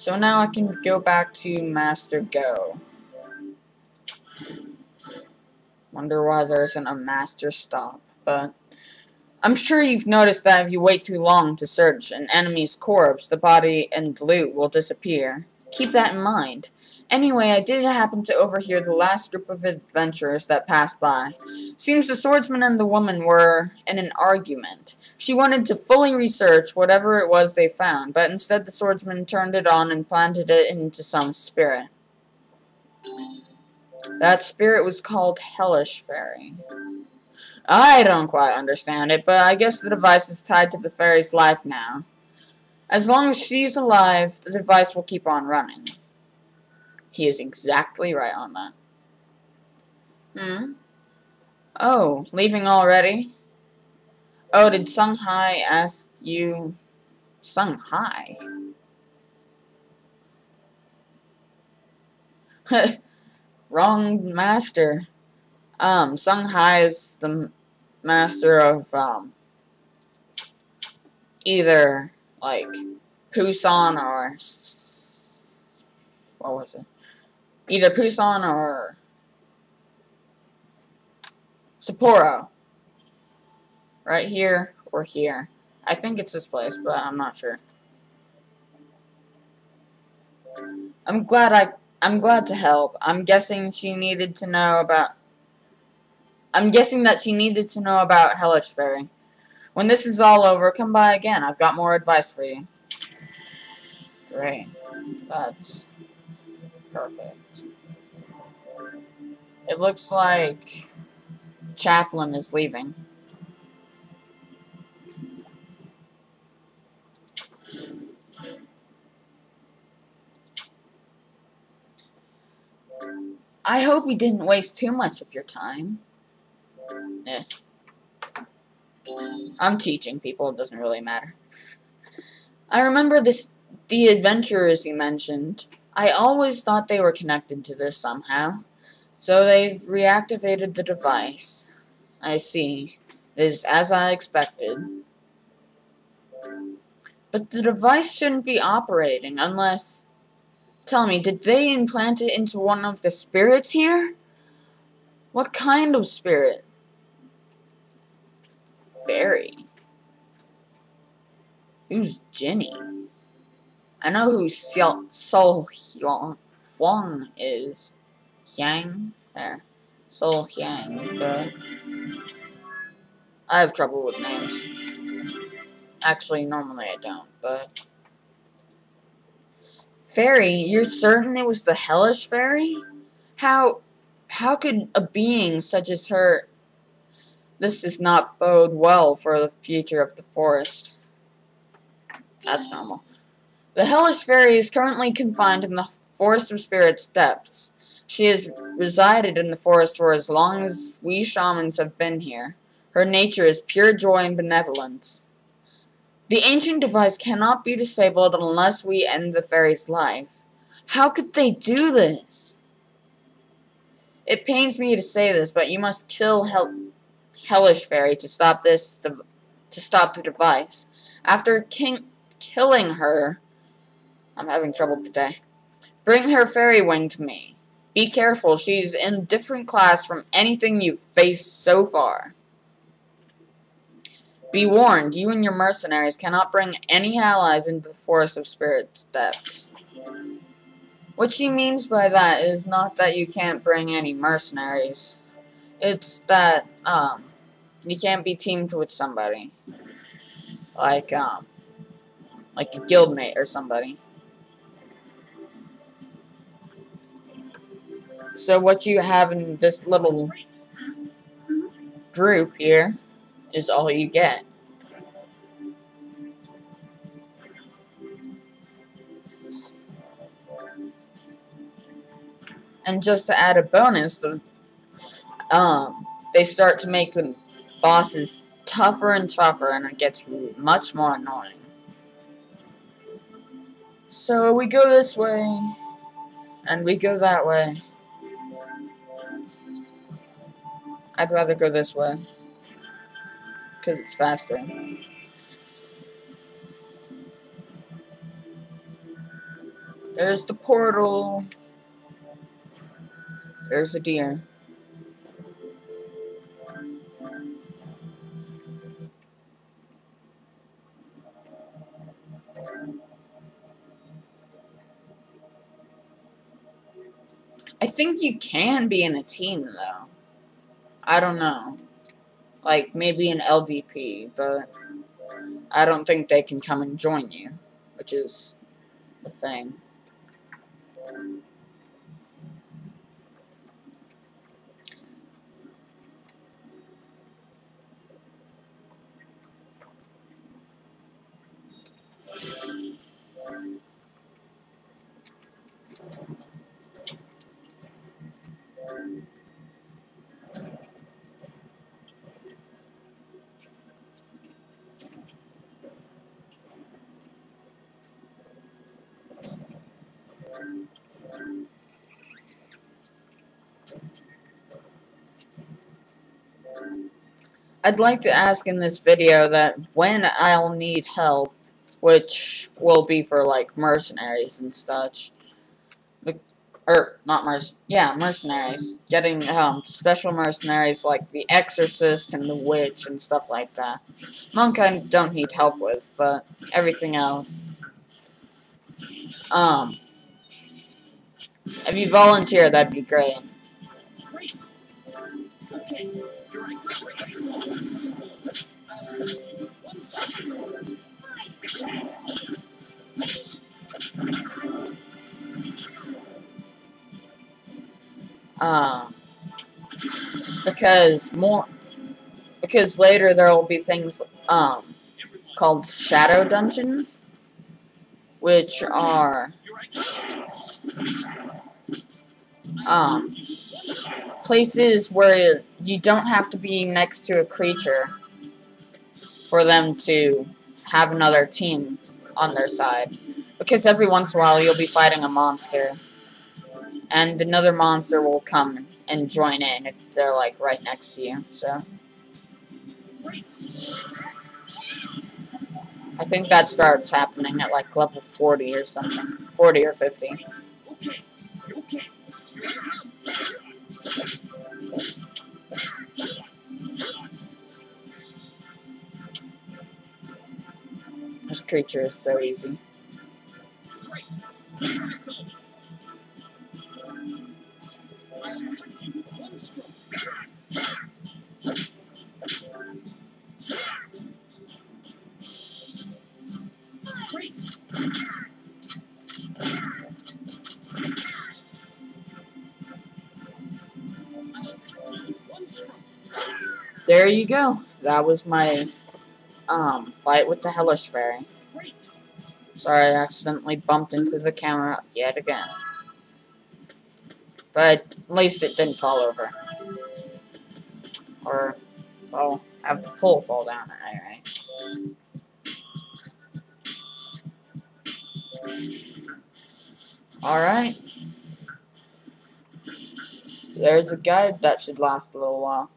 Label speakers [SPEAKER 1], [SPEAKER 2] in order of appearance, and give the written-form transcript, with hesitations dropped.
[SPEAKER 1] So now I can go back to Master Go. Wonder why there isn't a Master Stop, but I'm sure you've noticed that if you wait too long to search an enemy's corpse, the body and loot will disappear. Keep that in mind. Anyway, I did happen to overhear the last group of adventurers that passed by. Seems the swordsman and the woman were in an argument. She wanted to fully research whatever it was they found, but instead the swordsman turned it on and planted it into some spirit. That spirit was called Hellish Fairy. I don't quite understand it, but I guess the device is tied to the fairy's life now. As long as she's alive, the device will keep on running. He is exactly right on that. Oh, leaving already? Oh, did Sung Hai ask you... Sung Hai? Wrong master. Sung Hai is the master of, either, like, Pusan or... What was it? Either Pusan or... Sapporo. Right here or here. I think it's this place, but I'm not sure. I'm glad to help. I'm guessing she needed to know about... I'm guessing that she needed to know about Hellish Fairy. When this is all over, come by again. I've got more advice for you. Great. That's perfect. It looks like Chaplain is leaving. I hope we didn't waste too much of your time. I'm teaching people, it doesn't really matter. I remember the adventurers you mentioned. I always thought they were connected to this somehow. So they've reactivated the device. I see. It is as I expected. But the device shouldn't be operating unless... Tell me, did they implant it into one of the spirits here? What kind of spirit? Fairy. Who's Jinny? I know who Sol Huang is. Yang? There. Sol Yang. I have trouble with names. Actually, normally I don't, but... Fairy? You're certain it was the Hellish Fairy? How could a being such as her... This does not bode well for the future of the forest. That's normal. The Hellish Fairy is currently confined in the Forest of Spirits depths. She has resided in the forest for as long as we shamans have been here. Her nature is pure joy and benevolence. The ancient device cannot be disabled unless we end the fairy's life. How could they do this? It pains me to say this, but you must kill Hellish Fairy to stop the device. After killing her, I'm having trouble today. Bring her fairy wing to me. Be careful, she's in a different class from anything you've faced so far. Be warned, you and your mercenaries cannot bring any allies into the Forest of Spirits depths. What she means by that is not that you can't bring any mercenaries. It's that, you can't be teamed with somebody. Like a guildmate or somebody. So what you have in this little group here is all you get. And just to add a bonus, they start to make the bosses tougher and tougher, and it gets much more annoying. So we go this way, and we go that way. I'd rather go this way, because it's faster. There's the portal. There's a deer. I think you can be in a team, though. I don't know. Like, maybe an LDP, but I don't think they can come and join you, which is the thing. I'd like to ask in this video that when I'll need help, which will be for, like, mercenaries and such, mercenaries. Getting, special mercenaries like the Exorcist and the Witch and stuff like that. Monk I don't need help with, but everything else. If you volunteer, that'd be great.
[SPEAKER 2] Great. Okay. You're right. One second.
[SPEAKER 1] Because later there will be things called shadow dungeons, which are places where you don't have to be next to a creature for them to have another team on their side. Because every once in a while you'll be fighting a monster, and another monster will come and join in if they're, like, right next to you, so. I think that starts happening at, like, level 40 or something. 40 or 50.
[SPEAKER 2] Okay.
[SPEAKER 1] This creature is so easy. There you go. That was my fight with the Hellish Fairy. Sorry, I accidentally bumped into the camera yet again. But at least it didn't fall over. Or, well, have the pole fall down anyway. Alright. There's a guide that should last a little while.